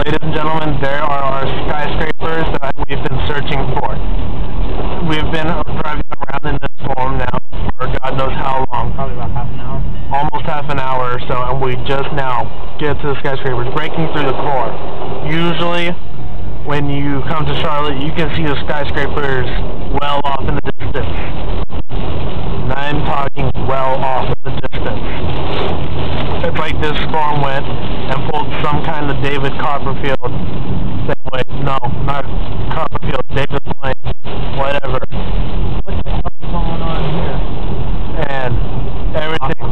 Ladies and gentlemen, there are our skyscrapers that we've been searching for. We've been driving around in this storm now for God knows how long. Probably about half an hour. Almost half an hour or so, and we just now get to the skyscrapers, breaking through the core. Usually, when you come to Charlotte, you can see the skyscrapers well off in the distance. And I'm talking well off in the distance. It's like this storm went and pulled some kind of David Copperfield. Same way, no, not Copperfield, David Blaine, whatever. What the hell is going on here? And everything.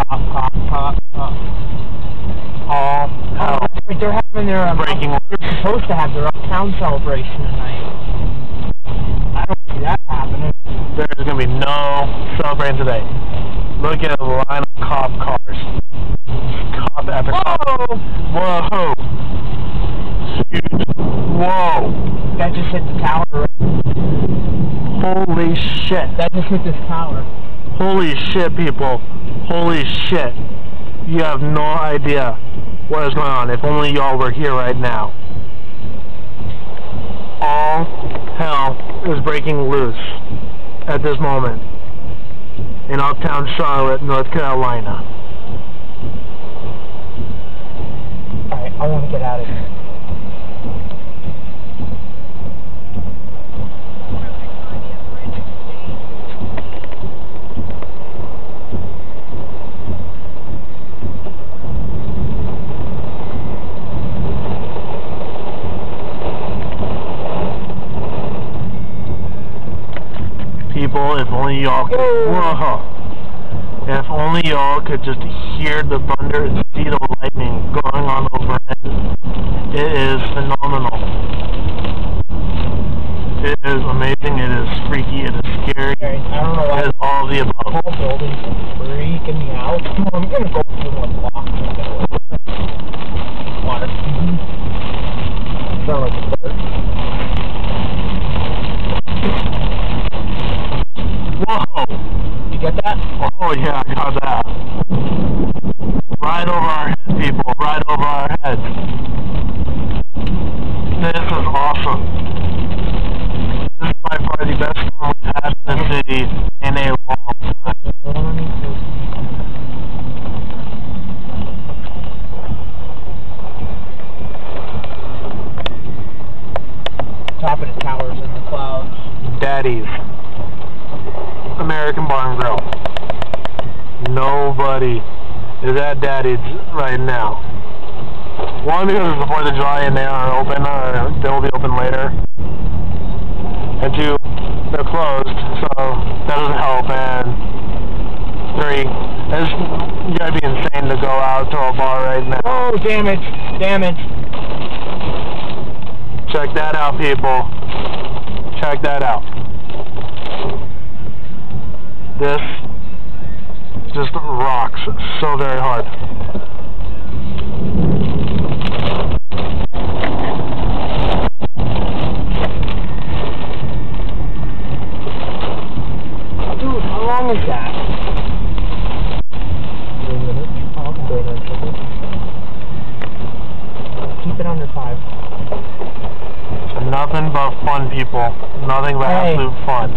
All hell. Right, they're having their Breaking loose. They're supposed to have their uptown celebration tonight. I don't see that happening. There's gonna be no celebrating today. Look at the line of cop cars. Cop after cop. Whoa! Huge. Whoa! That just hit the tower, right? Holy shit! That just hit this tower. Holy shit, people! Holy shit! You have no idea what is going on. If only y'all were here right now. All hell is breaking loose at this moment in uptown Charlotte, North Carolina. Alright, I want to get out of here. People, if only y'all could, if only y'all could just hear the thunder and see the lightning going on overhead. It is phenomenal. It is amazing, it is freaky, it is scary, I don't know why. It is all of the above. The whole building's freaking me out. Come on, I'm gonna go through one block. Water. Sound like a bird. Whoa! You get that? Oh yeah, I got that. Right over our heads, people. Right over our heads. This is awesome. This is by far the best storm we've had in the city in a long time. Top of the towers in the clouds. Daddy's American Bar and Grill. Nobody is at Daddy's right now. One, because it's the 4th of July and they aren't open, or they will be open later. And two, they're closed, so that doesn't help. And three, you gotta be insane to go out to a bar right now. Oh, damage! Damage! Check that out, people. Check that out. This just rocks so very hard. Dude, how long is that? 3 minutes. Oh, okay. Keep it under 5. So nothing but fun, people. Nothing but absolute fun.